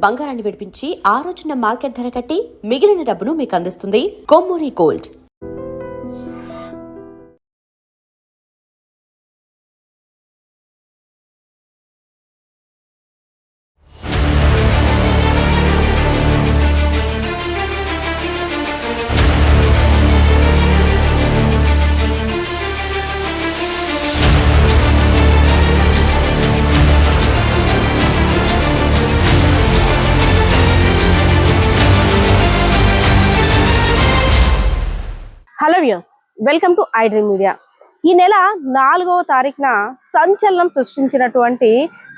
బంగారాన్ని విడిపించి ఆ రోజున మార్కెట్ ధర కట్టి మిగిలిన డబ్బును మీకు అందిస్తుంది Kommuri gold. Hello viewers, welcome to I dream media. ఈ నెల 4వ తారీఖున సంచలనం సృష్టించినటువంటి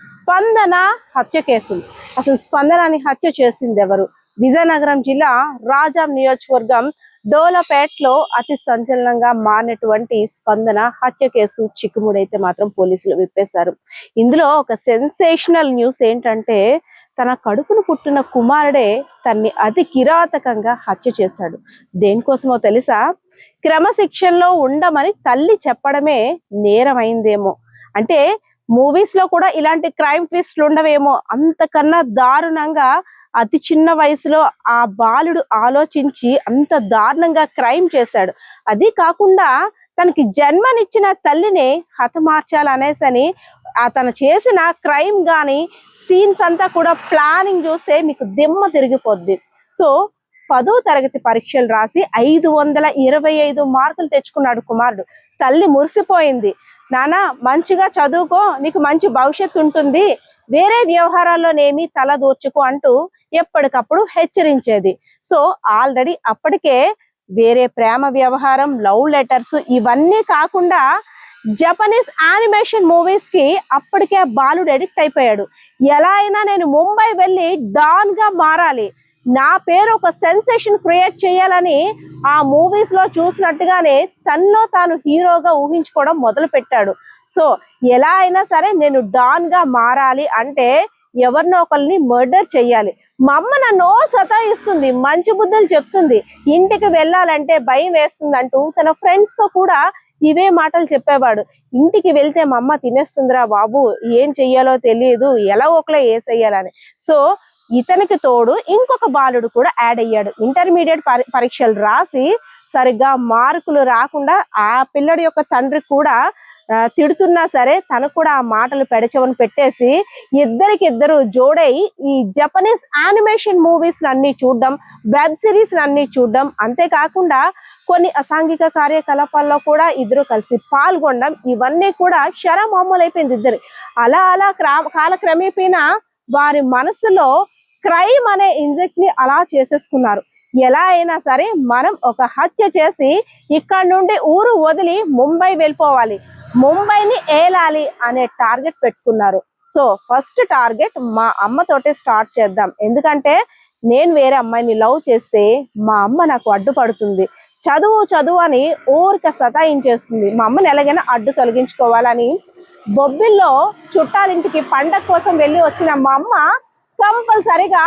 స్పందన హత్య కేసులు. అసలు స్పందనని హత్య చేసింది ఎవరు? విజయనగరం జిల్లా రాజాం నియోజకవర్గం డోలపేటలో అతి సంచలనంగా మారినటువంటి స్పందన హత్య కేసు చిక్కుముడైతే మాత్రం పోలీసులు విప్పేశారు. ఇందులో ఒక సెన్సేషనల్ న్యూస్ ఏంటంటే, తన కడుపును పుట్టిన కుమారుడే తన్ని అతి కిరాతకంగా హత్య చేశాడు. దేనికోసమో తెలుసా? క్రమశిక్షణలో ఉండమని తల్లి చెప్పడమే నేరమైందేమో. అంటే మూవీస్ లో కూడా ఇలాంటి క్రైమ్ ట్విస్ట్లు ఉండవేమో, అంతకన్నా దారుణంగా అతి చిన్న వయసులో ఆ బాలుడు ఆలోచించి అంత దారుణంగా క్రైమ్ చేశాడు. అది కాకుండా తనకి జన్మనిచ్చిన తల్లిని హతమార్చాలనేసని తను చేసిన క్రైమ్ గాని సీన్స్ అంతా కూడా ప్లానింగ్ చూస్తే మీకు దిమ్మ తిరిగిపోద్ది. సో 10వ తరగతి పరీక్షలు రాసి 525 మార్కులు తెచ్చుకున్నాడు కుమారుడు. తల్లి మురిసిపోయింది. నాన్న మంచిగా చదువుకో, నీకు మంచి భవిష్యత్తు ఉంటుంది, వేరే వ్యవహారాల్లోనేమి తల దూర్చుకో అంటూ ఎప్పటికప్పుడు హెచ్చరించేది. సో ఆల్రెడీ అప్పటికే వేరే ప్రేమ వ్యవహారం, లవ్ లెటర్స్ ఇవన్నీ కాకుండా జపనీస్ యానిమేషన్ మూవీస్ కి అప్పటికే బాలుడు అడిక్ట్ అయిపోయాడు. ఎలా అయినా నేను ముంబై వెళ్ళి డాన్ గా మారాలి, నా పేరు ఒక సెన్సేషన్ క్రియేట్ చేయాలని ఆ మూవీస్ లో చూసినట్టుగానే తనలో తాను హీరోగా ఊహించుకోవడం మొదలు పెట్టాడు. సో ఎలా అయినా సరే నేను డాన్ గా మారాలి అంటే ఎవరినో ఒకరిని మర్డర్ చెయ్యాలి. మా అమ్మ నన్ను సతాయిస్తుంది, మంచి బుద్ధులు చెప్తుంది, ఇంటికి వెళ్ళాలంటే భయం వేస్తుంది అంటూ తన ఫ్రెండ్స్ తో కూడా ఇవే మాటలు చెప్పేవాడు. ఇంటికి వెళ్తే మా అమ్మ తినేస్తుందిరా బాబు, ఏం చెయ్యాలో తెలియదు, ఎలా ఒకలే వేసేయాలని. సో ఇతనికి తోడు ఇంకొక బాలుడు కూడా యాడ్ అయ్యాడు. ఇంటర్మీడియట్ పరీక్షలు రాసి సరిగ్గా మార్కులు రాకుండా ఆ పిల్లడి యొక్క తండ్రి కూడా తిడుతున్నా సరే తను కూడా ఆ మాటలు పెడచవని పెట్టేసి ఇద్దరికిద్దరు జోడై ఈ జపనీస్ యానిమేషన్ మూవీస్ అన్ని చూడడం, వెబ్ సిరీస్ అన్ని చూడడం, అంతేకాకుండా కొన్ని అసాంఘిక కార్యకలాపాల్లో కూడా ఇద్దరు కలిసి పాల్గొనడం, ఇవన్నీ కూడా శరమామూలు అయిపోయింది ఇద్దరు. అలా అలా కాలక్రమేపీనా వారి మనసులో క్రైమ్ అనే ఇంజెక్ట్ ని అలా చేసేసుకున్నారు. ఎలా అయినా సరే మనం ఒక హత్య చేసి ఇక్కడ నుండి ఊరు వదిలి ముంబై వెళ్ళిపోవాలి, ముంబైని ఏలాలి అనే టార్గెట్ పెట్టుకున్నారు. సో ఫస్ట్ టార్గెట్ మా అమ్మతోటే స్టార్ట్ చేద్దాం, ఎందుకంటే నేను వేరే అమ్మాయిని లవ్ చేస్తే మా అమ్మ నాకు అడ్డుపడుతుంది, చదువు చదువు అని ఊరిక సతాయించేస్తుంది, మా అమ్మని ఎలాగైనా అడ్డు తొలగించుకోవాలని బొబ్బిల్లో చుట్టాలింటికి పండగ కోసం వెళ్ళి వచ్చిన మా అమ్మ కంపల్సరిగా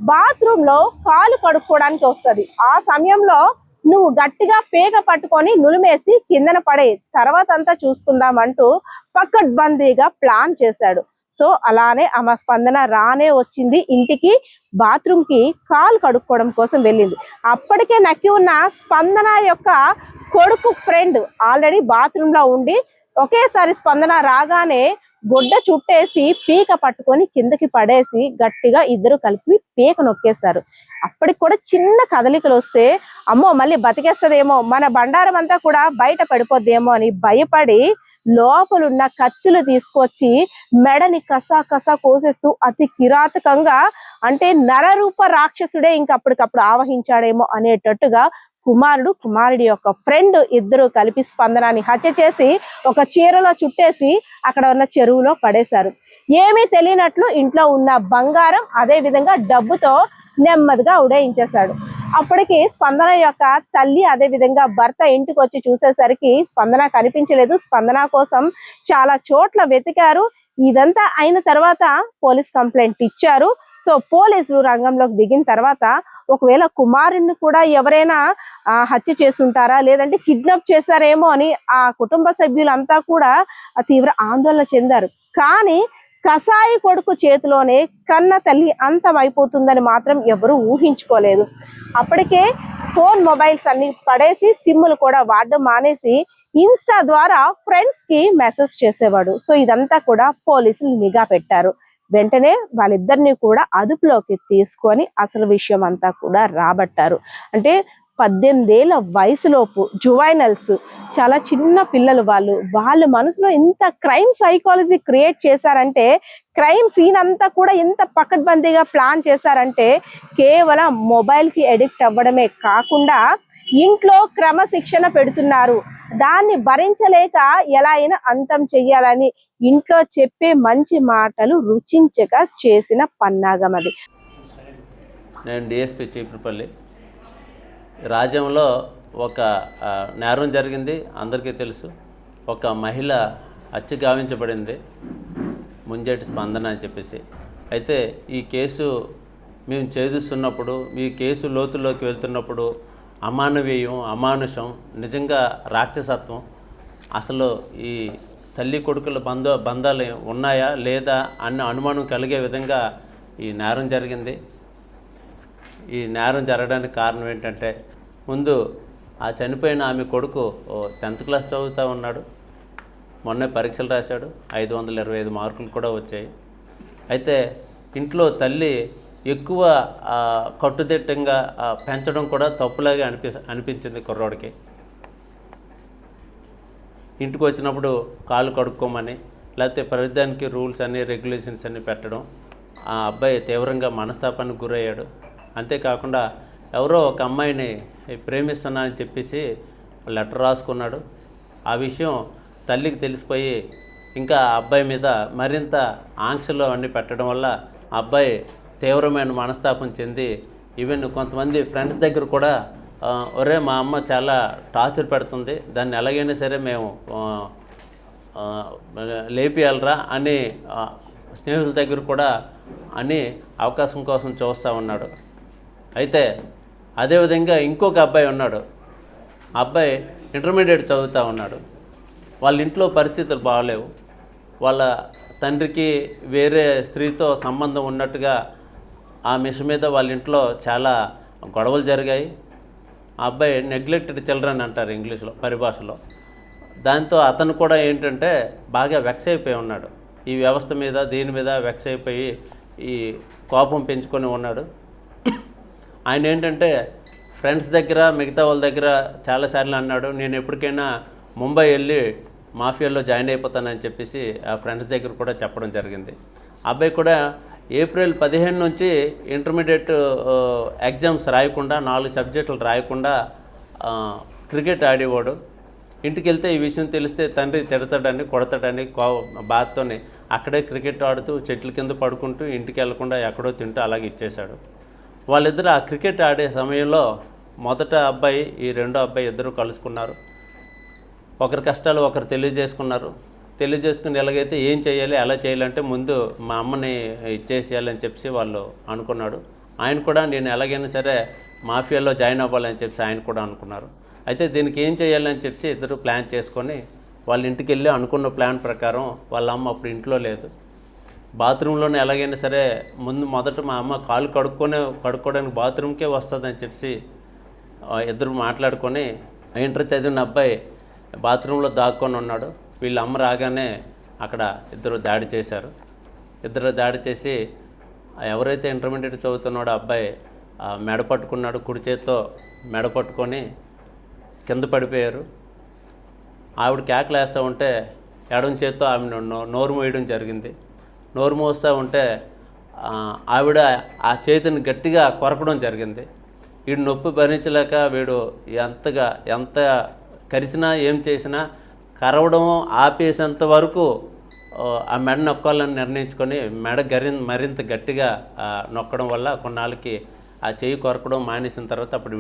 బాత్రూమ్ లో కాలు కడుక్కోవడానికి వస్తుంది. ఆ సమయంలో నువ్వు గట్టిగా పేగ పట్టుకొని నులిమేసి కిందన పడే, తర్వాత అంతా చూసుకుందాం అంటూ పకడ్బందీగా ప్లాన్ చేశాడు. సో అలానే ఆమె స్పందన రానే వచ్చింది ఇంటికి, బాత్రూమ్ కి కాలు కడుక్కోవడం కోసం వెళ్ళింది. అప్పటికే నక్కి ఉన్న స్పందన యొక్క కొడుకు ఫ్రెండ్ ఆల్రెడీ బాత్రూమ్ లో ఉండి ఒకేసారి స్పందన రాగానే గొడ్డ చుట్టేసి పీక పట్టుకొని కిందకి పడేసి గట్టిగా ఇద్దరు కలిపి పీక నొక్కేశారు. అప్పటికి కూడా చిన్న కదలికలు వస్తే అమ్మో మళ్ళీ బతికేస్తుందేమో, మన బండారం అంతా కూడా బయట పడిపోద్దేమో అని భయపడి లోపలున్న కత్తులు తీసుకొచ్చి మెడని కసా కసా కోసేస్తూ అతి కిరాతకంగా, అంటే నరరూప రాక్షసుడే ఇంకప్పటికప్పుడు ఆవహించాడేమో అనేటట్టుగా కుమారుడు, కుమారుడి యొక్క ఫ్రెండ్ ఇద్దరు కలిపి స్పందనాన్ని హత్య చేసి ఒక చీరలో చుట్టేసి అక్కడ ఉన్న చెరువులో పడేశారు. ఏమీ తెలియనట్లు ఇంట్లో ఉన్న బంగారం అదే విధంగా డబ్బుతో నెమ్మదిగా ఉడయించేశాడు. అప్పటికి స్పందన యొక్క తల్లి అదే విధంగా భర్త ఇంటికి వచ్చి చూసేసరికి స్పందన కనిపించలేదు. స్పందన కోసం చాలా చోట్ల వెతికారు. ఇదంతా అయిన తర్వాత పోలీస్ కంప్లైంట్ ఇచ్చారు. సో పోలీసులు రంగంలోకి దిగిన తర్వాత ఒకవేళ కుమారుణ్ణి కూడా ఎవరైనా హత్య చేస్తుంటారా లేదంటే కిడ్నాప్ చేశారేమో అని ఆ కుటుంబ సభ్యులంతా కూడా తీవ్ర ఆందోళన చెందారు. కానీ కసాయి కొడుకు చేతిలోనే కన్న తల్లి అంతమైపోతుందని మాత్రం ఎవరు ఊహించుకోలేదు. అప్పటికే మొబైల్స్ అన్ని పడేసి సిమ్ములు కూడా వాడడం మానేసి ఇన్స్టా ద్వారా ఫ్రెండ్స్ కి మెసేజ్ చేసేవాడు. సో ఇదంతా కూడా పోలీసులు నిఘా పెట్టారు. వెంటనే వాళ్ళిద్దరిని కూడా అదుపులోకి తీసుకొని అసలు విషయం అంతా కూడా రాబట్టారు. అంటే 18 ఏళ్ల వయసులోపు జువైనల్స్, చాలా చిన్న పిల్లలు వాళ్ళ మనసులో ఇంత క్రైమ్ సైకాలజీ క్రియేట్ చేశారంటే, క్రైమ్ సీన్ అంతా కూడా ఎంత పకడ్బందీగా ప్లాన్ చేశారంటే, కేవలం మొబైల్ కి ఎడిక్ట్ అవ్వడమే కాకుండా ఇంట్లో క్రమశిక్షణ పెడుతున్నారు. దాన్ని భరించలేక ఎలా అయినా అంతం చెయ్యాలని ఇంట్లో చెప్పే మంచి మాటలు రుచించక చేసిన పన్నాగం అది. నేను డిఎస్పి చీపురుపల్లి. రాజ్యంలో ఒక నేరం జరిగింది, అందరికీ తెలుసు. ఒక మహిళ హత్య గావించబడింది, ముంజేటి స్పందన అని చెప్పేసి. అయితే ఈ కేసు మేము ఛేదిస్తున్నప్పుడు, ఈ కేసు లోతుల్లోకి వెళ్తున్నప్పుడు అమానవీయం, అమానుషం, నిజంగా రాక్షసత్వం, అసలు ఈ తల్లి కొడుకుల బంధాలు ఉన్నాయా లేదా అన్న అనుమానం కలిగే విధంగా ఈ నేరం జరిగింది. ఈ నేరం జరగడానికి కారణం ఏంటంటే, ముందు ఆ చనిపోయిన ఆమె కొడుకు 10th క్లాస్ చదువుతూ ఉన్నాడు. మొన్నే పరీక్షలు రాశాడు, 525 మార్కులు కూడా వచ్చాయి. అయితే ఇంట్లో తల్లి ఎక్కువ కట్టుదిట్టంగా పెంచడం కూడా తప్పులాగా అనిపించింది కుర్రోడికి. ఇంటికి వచ్చినప్పుడు కాళ్ళు కడుక్కోమని, లేకపోతే ప్రతిదానికి రూల్స్ అన్ని రెగ్యులేషన్స్ అన్ని పెట్టడం, ఆ అబ్బాయి తీవ్రంగా మనస్తాపానికి గురయ్యాడు. అంతేకాకుండా ఎవరో ఒక అమ్మాయిని ప్రేమిస్తున్నా అని చెప్పేసి లెటర్ రాసుకున్నాడు. ఆ విషయం తల్లికి తెలిసిపోయి ఇంకా ఆ అబ్బాయి మీద మరింత ఆంక్షలు అన్నీ పెట్టడం వల్ల ఆ అబ్బాయి తీవ్రమైన మనస్తాపం చెంది, ఈవెన్ కొంతమంది ఫ్రెండ్స్ దగ్గర కూడా ఒరే మా అమ్మ చాలా టార్చర్ పెడుతుంది, దాన్ని ఎలాగైనా సరే మేము లేపియాలరా అని స్నేహితుల దగ్గర కూడా అని అవకాశం కోసం చూస్తూ ఉన్నాడు. అయితే అదేవిధంగా ఇంకొక అబ్బాయి ఉన్నాడు. ఆ అబ్బాయి ఇంటర్మీడియట్ చదువుతూ ఉన్నాడు. వాళ్ళ ఇంట్లో పరిస్థితులు బాగలేవు. వాళ్ళ తండ్రికి వేరే స్త్రీతో సంబంధం ఉన్నట్టుగా ఆ మిషన్ మీద వాళ్ళ ఇంట్లో చాలా గొడవలు జరిగాయి. ఆ అబ్బాయి నెగ్లెక్టెడ్ చిల్డ్రన్ అంటారు ఇంగ్లీష్లో పరిభాషలో. దాంతో అతను కూడా ఏంటంటే బాగా వెక్స్ అయిపోయి ఉన్నాడు. ఈ వ్యవస్థ మీద దీని మీద వెక్స్ అయిపోయి ఈ కోపం పెంచుకొని ఉన్నాడు. ఆయన ఏంటంటే ఫ్రెండ్స్ దగ్గర మిగతా వాళ్ళ దగ్గర చాలాసార్లు అన్నాడు, నేను ఎప్పటికైనా ముంబై వెళ్ళి మాఫియాలో జాయిన్ అయిపోతానని చెప్పేసి ఆ ఫ్రెండ్స్ దగ్గర కూడా చెప్పడం జరిగింది. అబ్బాయి కూడా ఏప్రిల్ 15 నుంచి ఇంటర్మీడియట్ ఎగ్జామ్స్ రాయకుండా 4 సబ్జెక్టులు రాయకుండా క్రికెట్ ఆడేవాడు. ఇంటికి వెళ్తే ఈ విషయం తెలిస్తే తండ్రి తిడతాడని, కొడతాడని బాధతోనే అక్కడే క్రికెట్ ఆడుతూ చెట్ల కింద పడుకుంటూ ఇంటికి వెళ్లకుండా ఎక్కడో తింటూ అలాగే ఇచ్చేశాడు. వాళ్ళిద్దరు ఆ క్రికెట్ ఆడే సమయంలో మొదట అబ్బాయి, ఈ రెండో అబ్బాయి ఇద్దరు కలుసుకున్నారు. ఒకరి కష్టాలు ఒకరు తెలియజేసుకున్నారు. తెలియజేసుకుని ఎలాగైతే ఏం చేయాలి, ఎలా చేయాలంటే ముందు మా అమ్మని ఇచ్చేసేయాలని చెప్పి వాళ్ళు అనుకున్నాడు. ఆయన కూడా నేను ఎలాగైనా సరే మాఫియాలో జాయిన్ అవ్వాలని చెప్పి ఆయన కూడా అనుకున్నారు. అయితే దీనికి ఏం చేయాలని చెప్పి ఇద్దరు ప్లాన్ చేసుకొని వాళ్ళ ఇంటికి వెళ్ళి అనుకున్న ప్లాన్ ప్రకారం వాళ్ళ అమ్మ అప్పుడు ఇంట్లో లేదు. బాత్రూంలోనే ఎలాగైనా సరే మొదట మా అమ్మ కాళ్ళు కడుక్కోవడానికి బాత్రూమ్కే వస్తుందని చెప్పి ఇద్దరు మాట్లాడుకొని ఇంటర్ చదివిన అబ్బాయి బాత్రూంలో దాక్కొని ఉన్నాడు. వీళ్ళ అమ్మ రాగానే అక్కడ ఇద్దరు దాడి చేశారు. ఇద్దరు దాడి చేసి ఎవరైతే ఇంటర్మీడియట్ చదువుతున్నాడో అబ్బాయి మెడ పట్టుకున్నాడు, కుడి చేత్తో మెడ పట్టుకొని కింద పడిపోయారు. ఆవిడ కేకలు వేస్తూ ఉంటే ఎడమ చేత్తో ఆమె నోరు మూయడం జరిగింది. నోరు మోస్తూ ఉంటే ఆవిడ ఆ చేతిని గట్టిగా కొరకడం జరిగింది. వీడు నొప్పి భరించలేక వీడు ఎంత కరిచినా ఏం చేసినా కరవడం ఆపేసేంత వరకు ఆ మెడ నొక్కాలని నిర్ణయించుకొని మెడ మరింత గట్టిగా నొక్కడం వల్ల కొన్నాళ్ళకి ఆ చెయ్యి కొరకడం మానేసిన తర్వాత అప్పుడు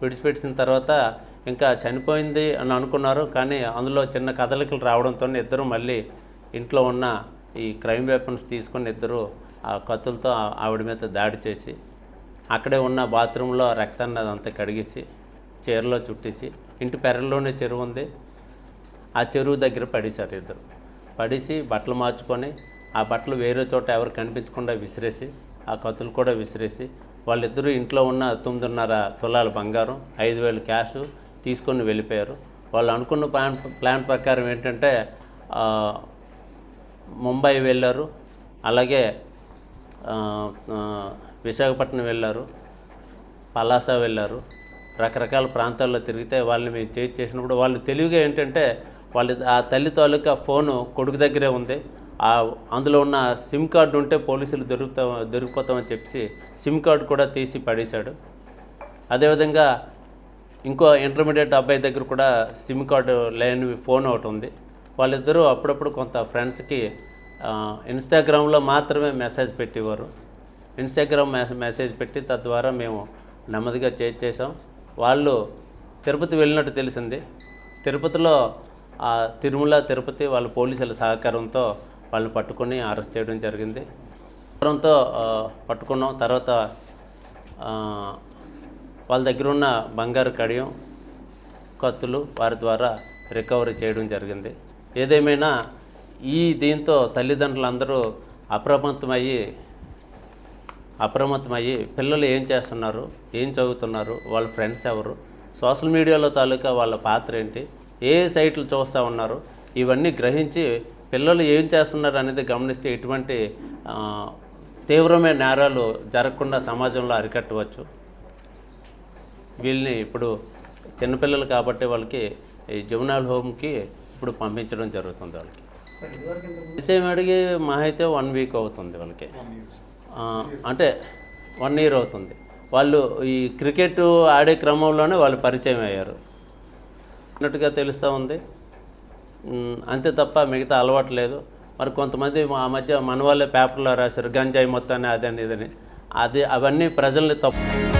విడిచిపెట్టిన తర్వాత ఇంకా చనిపోయింది అని అనుకున్నారు. కానీ అందులో చిన్న కదలికలు రావడంతో ఇద్దరు మళ్ళీ ఇంట్లో ఉన్న ఈ క్రైమ్ వెపన్స్ తీసుకొని ఇద్దరు ఆ కత్తులతో ఆవిడ మీద దాడి చేసి అక్కడే ఉన్న బాత్రూంలో రక్తాన్ని అదంతా కడిగేసి చీరలో చుట్టేసి ఇంటి పెరల్లోనే చెరువు ఉంది, ఆ చెరువు దగ్గర పడేశారు ఇద్దరు. పడేసి బట్టలు మార్చుకొని ఆ బట్టలు వేరే చోట ఎవరు కనిపించకుండా విసిరేసి ఆ కత్తులు కూడా విసిరేసి వాళ్ళిద్దరూ ఇంట్లో ఉన్న 9.5 తులాల బంగారం 5,000 క్యాష్ తీసుకొని వెళ్ళిపోయారు. వాళ్ళు అనుకున్న ప్లాన్ ప్రకారం ఏంటంటే ముంబై వెళ్ళారు, అలాగే విశాఖపట్నం వెళ్ళారు, పలాస వెళ్ళారు. రకరకాల ప్రాంతాల్లో తిరిగితే వాళ్ళని మేము చేసినప్పుడు వాళ్ళు తెలివిగా ఏంటంటే ఆ తల్లి తాలూకా ఫోను కొడుకు దగ్గరే ఉంది, అందులో ఉన్న సిమ్ కార్డు ఉంటే పోలీసులు దొరికిపోతామని చెప్పి సిమ్ కార్డు కూడా తీసి పడేశాడు. అదేవిధంగా ఇంకో ఇంటర్మీడియట్ అబ్బాయి దగ్గర కూడా సిమ్ కార్డు లేని ఫోన్ ఒకటి ఉంది. వాళ్ళిద్దరూ అప్పుడప్పుడు కొంత ఫ్రెండ్స్కి ఇన్స్టాగ్రామ్లో మాత్రమే మెసేజ్ పెట్టేవారు. ఇన్స్టాగ్రామ్ మెసేజ్ పెట్టి తద్వారా మేము నెమ్మదిగా చేసాం. వాళ్ళు తిరుపతి వెళ్ళినట్టు తెలిసింది. తిరుపతిలో తిరుమల తిరుపతి వాళ్ళ పోలీసుల సహకారంతో వాళ్ళు పట్టుకొని అరెస్ట్ చేయడం జరిగింది. పట్టుకున్నాం. తర్వాత వాళ్ళ దగ్గర ఉన్న బంగారు కడియం, కత్తులు వారి ద్వారా రికవరీ చేయడం జరిగింది. ఏదేమైనా దీంతో తల్లిదండ్రులందరూ అప్రమత్తమయ్యి పిల్లలు ఏం చేస్తున్నారు, ఏం చదువుతున్నారు, వాళ్ళ ఫ్రెండ్స్ ఎవరు, సోషల్ మీడియాలో తాలూకా వాళ్ళ పాత్ర ఏంటి, ఏ సైట్లు చూస్తూ ఉన్నారు, ఇవన్నీ గ్రహించి పిల్లలు ఏం చేస్తున్నారు అనేది గమనిస్తే ఎటువంటి తీవ్రమైన నేరాలు జరగకుండా సమాజంలో అరికట్టవచ్చు. వీళ్ళని ఇప్పుడు చిన్నపిల్లలు కాబట్టి వాళ్ళకి ఈ జువెనైల్ హోమ్కి ఇప్పుడు పంపించడం జరుగుతుంది. వాళ్ళకి విషయం అడిగి మహా అయితే 1 వీక్ అవుతుంది వాళ్ళకి, అంటే 1 ఇయర్ అవుతుంది. వాళ్ళు ఈ క్రికెట్ ఆడే క్రమంలోనే వాళ్ళు పరిచయం అయ్యారు అన్నట్టుగా తెలుస్తూ ఉంది. అంతే తప్ప మిగతా అలవాటు లేదు. మరి కొంతమంది ఆ మధ్య మన వాళ్ళే పేపర్లో రాశారు గంజాయి మొత్తాన్ని అదని ఇదని, అవన్నీ ప్రజల్ని తప్పు